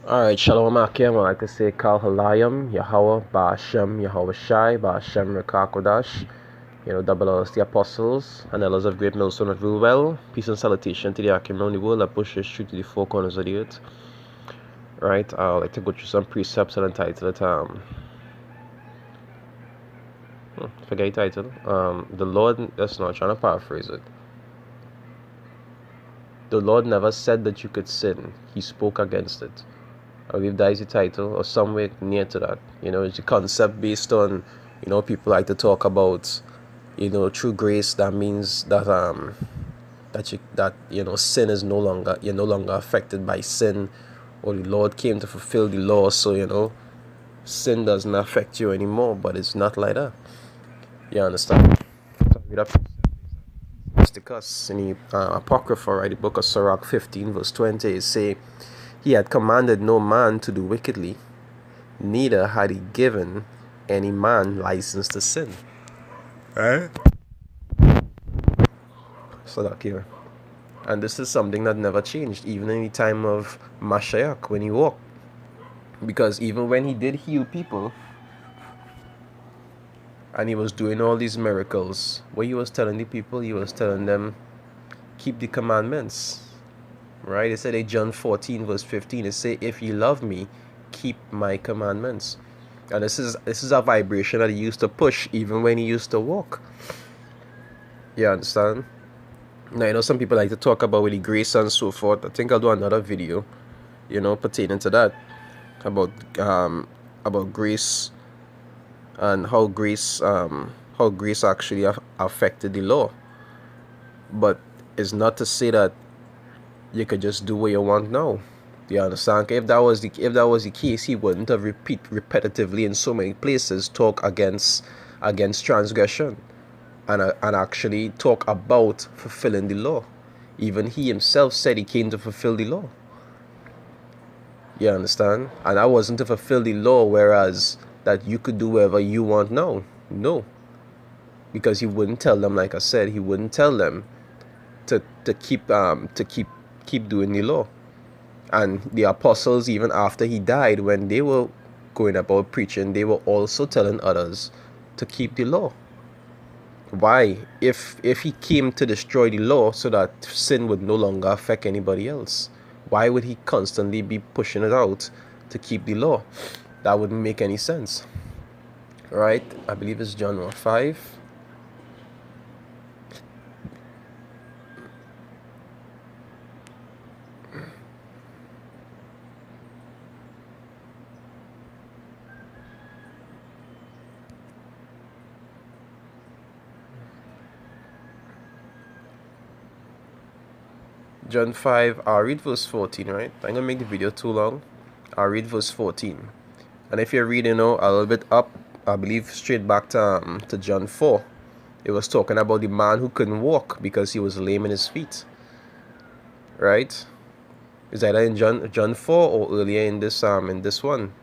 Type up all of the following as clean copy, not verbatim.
Alright, Shalom Akim. I like to say Kal Halayim, Yahweh, Ba'ashem, Yahweh Shai, Ba'ashem Rekakodash. Double L's the apostles and elders of Great Millstone that rule well. Peace and salutation to the Akim around the world that pushes through to the four corners of the earth. Right, I'd like to go through some precepts and entitle it, forget the title. The Lord, that's not trying to paraphrase it. The Lord never said that you could sin, He spoke against it. I believe that is the title, or somewhere near to that. It's a concept based on, people like to talk about, through grace. That means that sin is no longer, you're no longer affected by sin, or the Lord came to fulfill the law, so sin doesn't affect you anymore. But it's not like that. You understand? So read up Mysticus in the Apocrypha, right? The book of Sirach 15 verse 20, it say, He had commanded no man to do wickedly, neither had He given any man license to sin. Right? So that here. And this is something that never changed, even in the time of Mashiach, when He walked. Because even when He did heal people, and He was doing all these miracles, what He was telling the people, He was telling them, keep the commandments. Right? It said in John 14 verse 15, it say, if you love me, keep my commandments. And this is a vibration that He used to push even when He used to walk. You understand? Now, some people like to talk about with the grace and so forth. I think I'll do another video, pertaining to that, about grace and how grace actually affected the law. But it's not to say that you could just do what you want now. Do you understand? If that was the case, He wouldn't have repetitively in so many places talk against transgression, and actually talk about fulfilling the law. Even He Himself said He came to fulfill the law. You understand? And that wasn't to fulfill the law, whereas that you could do whatever you want now. No. Because He wouldn't tell them, like I said, He wouldn't tell them to keep doing the law. And the apostles, even after He died, when they were going about preaching, they were also telling others to keep the law. Why? If He came to destroy the law so that sin would no longer affect anybody else, why would He constantly be pushing it out to keep the law? That wouldn't make any sense. Right? I believe it's John 5. John 5, I'll read verse 14, right? I'm going to make the video too long. I'll read verse 14. And if you read, a little bit up, I believe straight back to John 4, it was talking about the man who couldn't walk because he was lame in his feet. Right? Is either in John 4 or earlier in this one.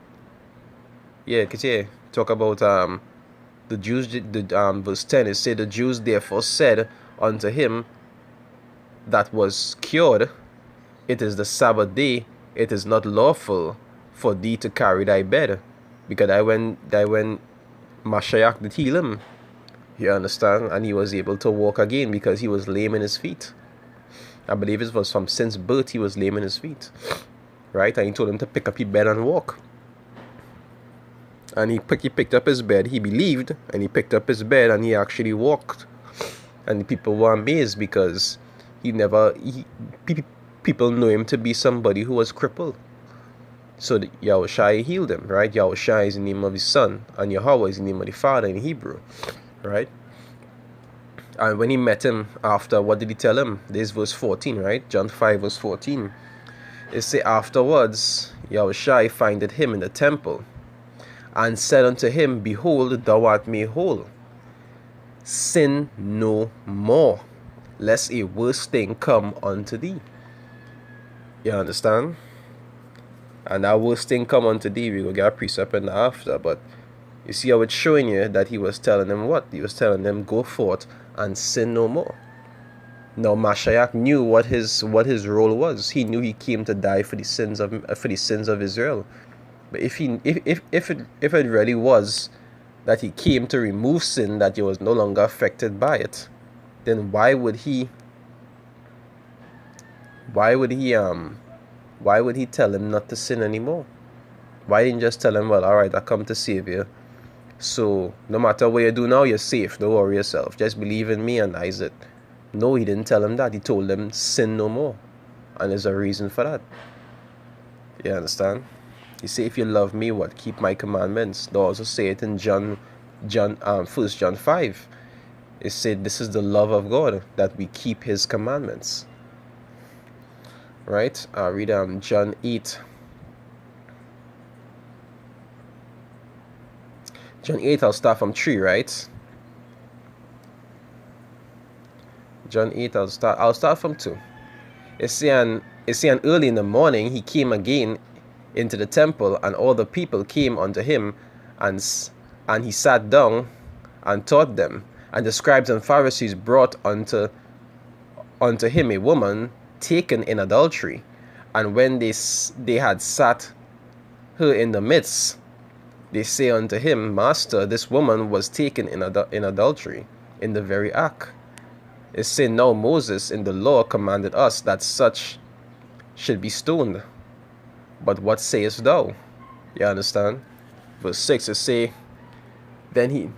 Yeah, because talk about the Jews, verse 10, it said, the Jews therefore said unto him that was cured, it is the Sabbath day, it is not lawful for thee to carry thy bed. Because that when Mashiach did heal him, you understand, and he was able to walk again because he was lame in his feet. I believe it was from since birth he was lame in his feet. Right? And He told him to pick up his bed and walk. And he picked up his bed, he believed, and he picked up his bed and he actually walked. And the people were amazed because people knew him to be somebody who was crippled. So Yahushua healed him, right? Yahushua is the name of His Son, and Yahweh is the name of the Father in Hebrew, right? And when He met him after, what did He tell him? This is verse 14, right? John 5 verse 14. It say, afterwards Yahushua findeth him in the temple, and said unto him, behold, thou art made whole. Sin no more, lest a worse thing come unto thee. You understand? And that worst thing come unto thee, we will get a precept in the after. But you see how it's showing you that He was telling them what? He was telling them, go forth and sin no more. Now Mashiach knew what his role was. He knew he came to die for the sins of Israel. But if it really was that he came to remove sin, that he was no longer affected by it, then why would he tell him not to sin anymore? Why didn't he just tell him, well, all right, I come to save you, so no matter what you do now, you're safe, don't worry yourself, just believe in me and that's it? No, he didn't tell him that. He told him sin no more, and there's a reason for that. You understand? He say, if you love me, what? Keep my commandments. They also say it in First John 5. It said, this is the love of God, that we keep his commandments. Right? I'll read John 8. John 8, I'll start from 3, right? John 8, I'll start from 2. It's saying early in the morning he came again into the temple, and all the people came unto him, and he sat down and taught them. And the scribes and Pharisees brought unto him a woman taken in adultery. And when they had sat her in the midst, they say unto him, Master, this woman was taken in adultery, in the very act. It said, now Moses in the law commanded us that such should be stoned. But what sayest thou? You understand? Verse 6, it say, this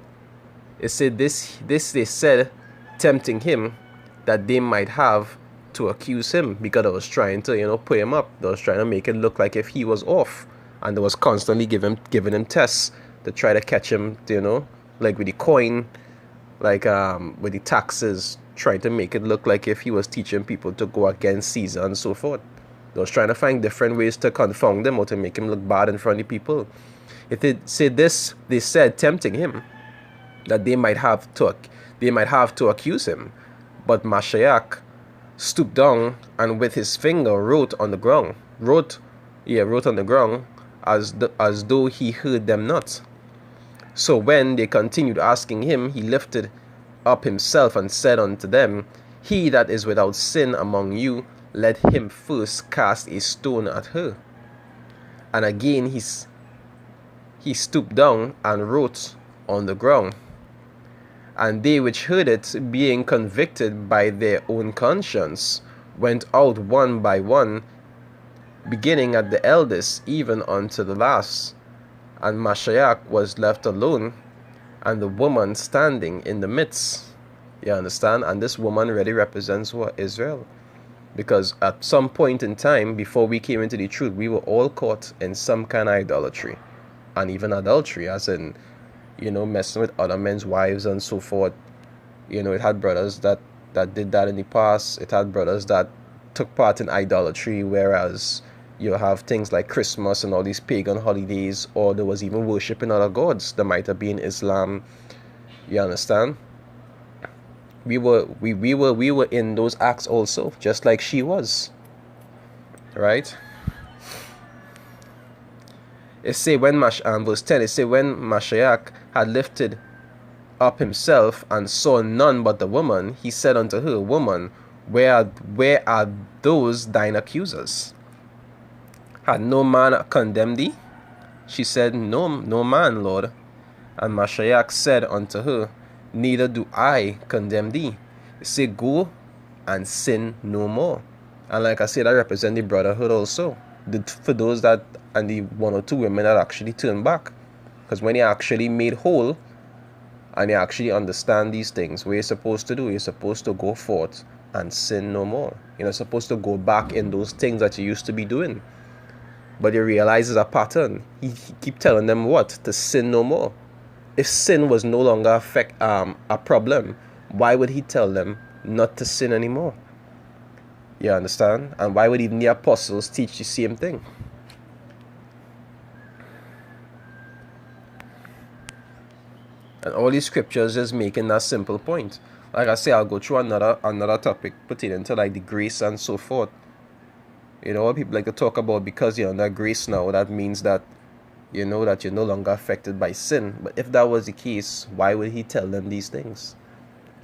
they said, tempting him, that they might have to accuse him, because they was trying to, put him up. They was trying to make it look like if he was off. And they was constantly giving him tests to try to catch him, like with the coin, like with the taxes, trying to make it look like if he was teaching people to go against Caesar and so forth. They was trying to find different ways to confound him or to make him look bad in front of people. If they said this, they said, tempting him, that they might have to accuse him. But Mashiach stooped down and with his finger wrote on the ground, as though he heard them not. So when they continued asking him, he lifted up himself and said unto them, he that is without sin among you, let him first cast a stone at her. And again he stooped down and wrote on the ground. And they which heard it, being convicted by their own conscience, went out one by one, beginning at the eldest, even unto the last. And Mashiach was left alone, and the woman standing in the midst. You understand? And this woman really represents what? Israel. Because at some point in time, before we came into the truth, we were all caught in some kind of idolatry. And even adultery, as in, messing with other men's wives and so forth. It had brothers that did that in the past. It had brothers that took part in idolatry, whereas you have things like Christmas and all these pagan holidays, or there was even worshiping other gods. There might have been Islam. You understand? We were in those acts also, just like she was. Right? It say verse 10, it say, when Mashiach had lifted up himself and saw none but the woman, he said unto her, Woman, where are those thine accusers? Had no man condemned thee? She said, No man, Lord. And Mashiach said unto her, Neither do I condemn thee. Say, go and sin no more. And like I said, that represents the brotherhood also. For those that, and the one or two women that actually turned back. Because when you're actually made whole, and you actually understand these things, what you're supposed to do, you're supposed to go forth and sin no more. You're not supposed to go back in those things that you used to be doing. But you realize it's a pattern. He keep telling them what? To sin no more. If sin was no longer a problem, why would he tell them not to sin anymore? You understand? And why would even the apostles teach the same thing? And all these scriptures is making that simple point. Like I say, I'll go through another topic pertaining to like the grace and so forth. What people like to talk about, because you're under grace now, that means that that you're no longer affected by sin. But if that was the case, why would he tell them these things?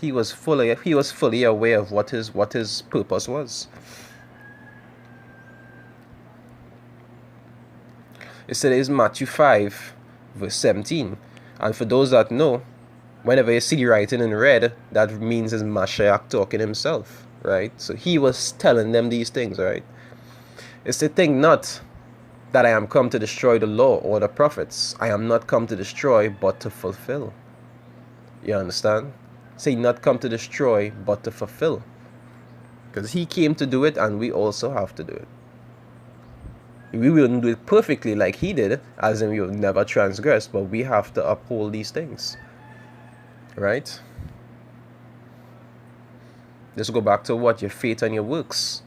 He was fully aware of what his purpose was. It says Matthew 5, verse 17. And for those that know, whenever you see the writing in red, that means it's Mashiach talking himself, right? So he was telling them these things, right? It's the thing not that I am come to destroy the law or the prophets. I am not come to destroy, but to fulfill. You understand? Say not come to destroy, but to fulfill. Because he came to do it, and we also have to do it. We wouldn't do it perfectly like he did, as in we will never transgress, but we have to uphold these things. Right? Let's go back to what? Your faith and your works.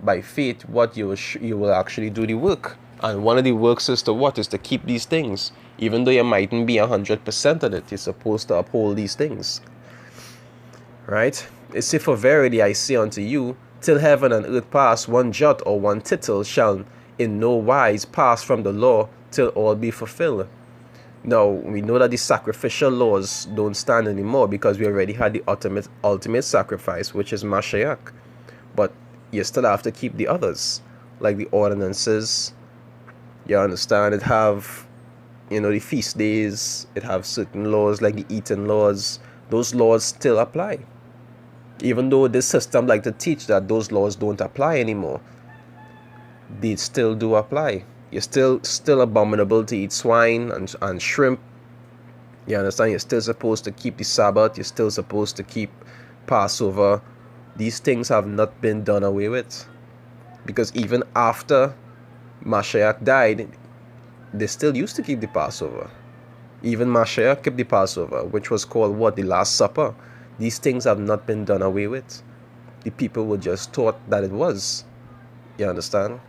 By faith, what you will actually do the work. And one of the works is to what? Is to keep these things. Even though you mightn't be 100% on it, you're supposed to uphold these things. Right? It says, for verily I say unto you, till heaven and earth pass, one jot or one tittle shall in no wise pass from the law till all be fulfilled. Now, we know that the sacrificial laws don't stand anymore because we already had the ultimate sacrifice, which is Mashiach. But you still have to keep the others, like the ordinances. You understand? It have, the feast days. It have certain laws like the eating laws. Those laws still apply. Even though this system like to teach that those laws don't apply anymore, they still do apply. You're still abominable to eat swine and shrimp. You understand? You're still supposed to keep the Sabbath. You're still supposed to keep Passover. These things have not been done away with. Because even after Mashiach died, they still used to keep the Passover. Even Mashiach kept the Passover, which was called what? The Last Supper. These things have not been done away with. The people were just taught that it was. You understand?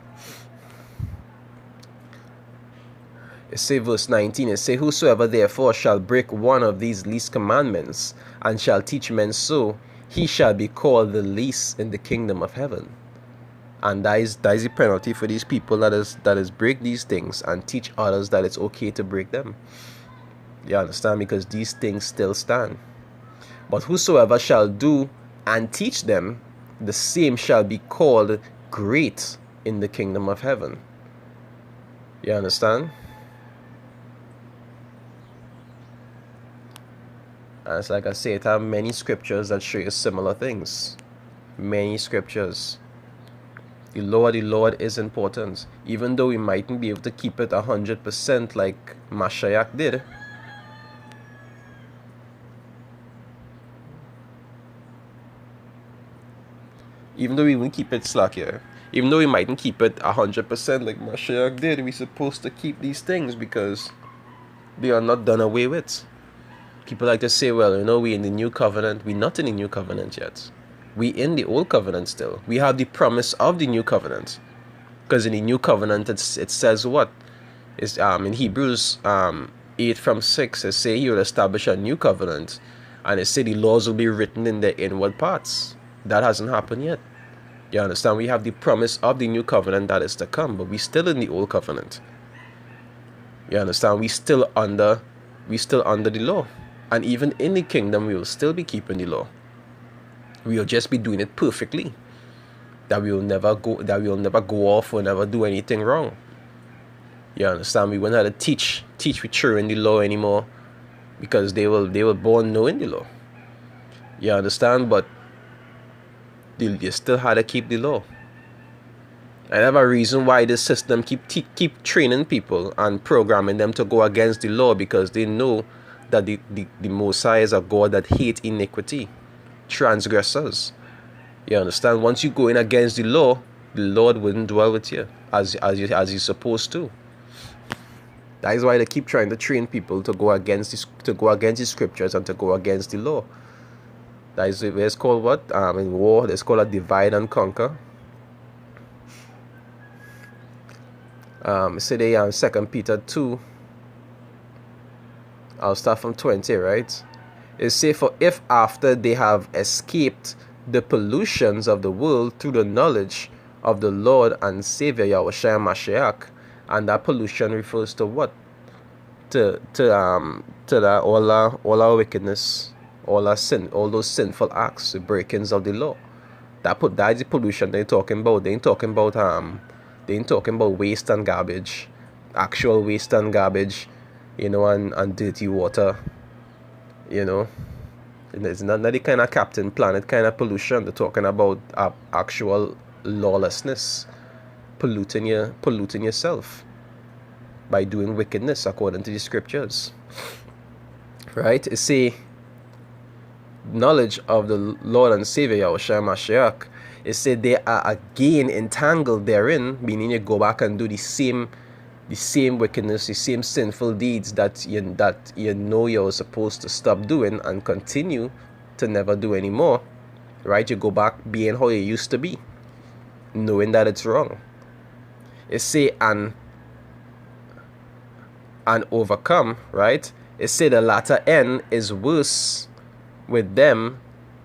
It say verse 19, it say, whosoever therefore shall break one of these least commandments, and shall teach men so, he shall be called the least in the kingdom of heaven. And that is the penalty for these people that is break these things and teach others that it's okay to break them. You understand? Because these things still stand. But whosoever shall do and teach them, the same shall be called great in the kingdom of heaven. You understand? And it's like I say, it have many scriptures that show you similar things. Many scriptures. The Lord is important. Even though we mightn't be able to keep it 100% like Mashiach did. Even though we won't keep it slack here. Even though we mightn't keep it 100% like Mashiach did, we're supposed to keep these things because they are not done away with. People like to say, well, we in the new covenant. We're not in the new covenant yet. We in the old covenant still. We have the promise of the new covenant. Because in the new covenant, it says what? It's, in Hebrews 8:6, it say he will establish a new covenant. And it say the laws will be written in the inward parts. That hasn't happened yet. You understand? We have the promise of the new covenant that is to come. But we still in the old covenant. You understand? We still under the law. And even in the kingdom, we will still be keeping the law. We will just be doing it perfectly. That we will never go off or never do anything wrong. You understand? We won't have to teach with true in the law anymore, because they were born knowing the law. You understand? But you still had to keep the law. I have a reason why this system keep training people and programming them to go against the law, because they know that the Messiah is a God that hates iniquity, transgressors. You understand? Once you go in against the law, the Lord wouldn't dwell with you as he's supposed to. That is why they keep trying to train people to go against the scriptures and to go against the law. That is it's called what? In war, it's called a divide and conquer. Say they 2 Peter 2. I'll start from 20, right? It says, for if after they have escaped the pollutions of the world through the knowledge of the Lord and Savior Yahushua Mashiach, and that pollution refers to what? To all our wickedness, all that sin, all those sinful acts, the breakings of the law. That is the pollution they're talking about. They ain't talking about waste and garbage, actual waste and garbage, and dirty water, It's not the kind of Captain Planet kind of pollution. They're talking about actual lawlessness, polluting yourself by doing wickedness according to the scriptures. Right? It say knowledge of the Lord and Savior Yahushua Mashiach. It said they are again entangled therein, meaning you go back and do the same wickedness, the same sinful deeds that you're supposed to stop doing and continue to never do anymore. Right? You go back being how you used to be, knowing that it's wrong. It say and overcome, right? It say the latter end is worse with them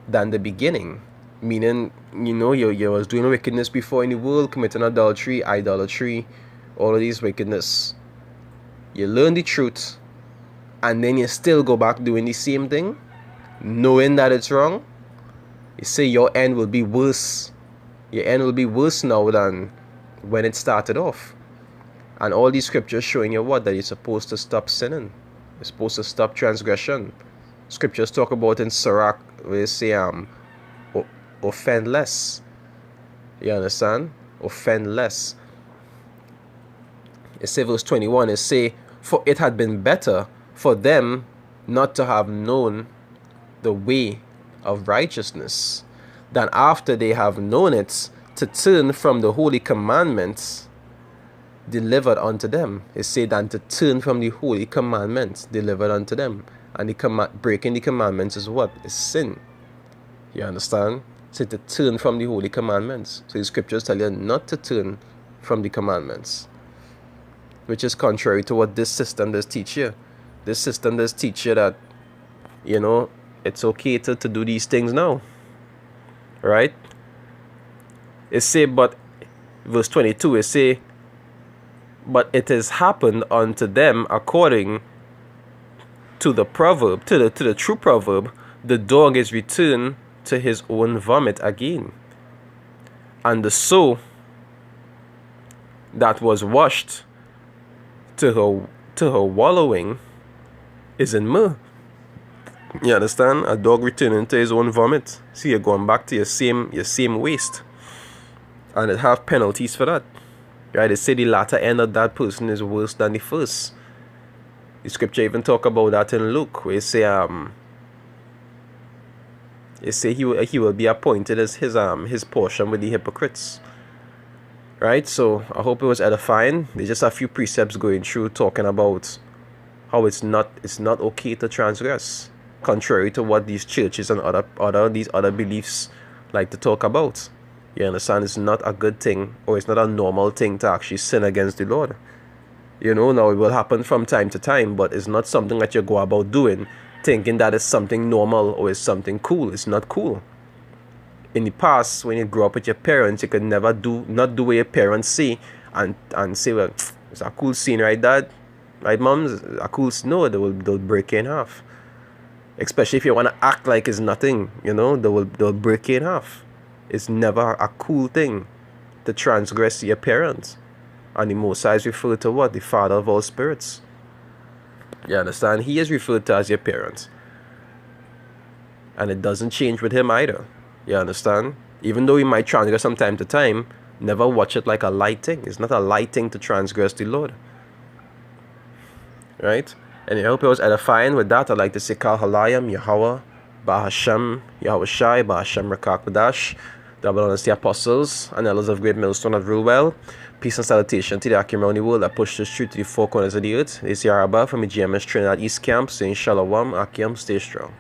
than the beginning. Meaning, you was doing wickedness before in the world, committing adultery, idolatry, all of these wickedness. You learn the truth, and then you still go back doing the same thing, knowing that it's wrong. You say your end will be worse. Your end will be worse now than when it started off. And all these scriptures showing you what? That you're supposed to stop sinning. You're supposed to stop transgression. Scriptures talk about in Sirach, where they say, offend less. You understand? Offend less. It says verse 21, it say, for it had been better for them not to have known the way of righteousness, than after they have known it, to turn from the holy commandments delivered unto them. It said, than to turn from the holy commandments delivered unto them. And breaking the commandments is what? Is sin. You understand? So to turn from the holy commandments. So the scriptures tell you not to turn from the commandments, which is contrary to what this system does teach you. This system does teach you that, it's okay to do these things now. Right? It say, but, verse 22, it say, but it has happened unto them according to the proverb, to the true proverb, the dog is returned to his own vomit again, and the sow that was washed to her wallowing is in myrrh. You understand? A dog returning to his own vomit. See, you're going back to your same waste, and it have penalties for that. Right? They say the latter end of that person is worse than the first. The scripture even talk about that in Luke, where it say he will be appointed as his portion with the hypocrites. Right? So I hope it was edifying. There's just a few precepts going through talking about how it's not okay to transgress, contrary to what these churches and these other beliefs like to talk about. You understand? It's not a good thing, or it's not a normal thing to actually sin against the Lord. Now it will happen from time to time, but it's not something that you go about doing thinking that it's something normal or it's something cool. It's not cool. In the past, when you grew up with your parents, you could never not do what your parents say and say, well, it's a cool scene, right, Dad? Right, Mom? It's a cool scene. No, they'll break you in half. Especially if you want to act like it's nothing, they'll break you in half. It's never a cool thing to transgress your parents. And the Most High is referred to what? The Father of all spirits. You understand? He is referred to as your parents. And it doesn't change with him either. You understand? Even though he might transgress from time to time, never watch it like a light thing. It's not a light thing to transgress the Lord. Right? And I hope it was edifying. With that, I'd like to say Kal Halayim, Yahweh, Bahashem, Yahweh Shai, Bahashem Rakak Badash, double honors the apostles and elders of Great Millstone that rule well. Peace and salutation to the Akim around the world that pushes through to the four corners of the earth. This is Yaraba from the GMS Trinidad East Camp saying Shalom, Akim, stay strong.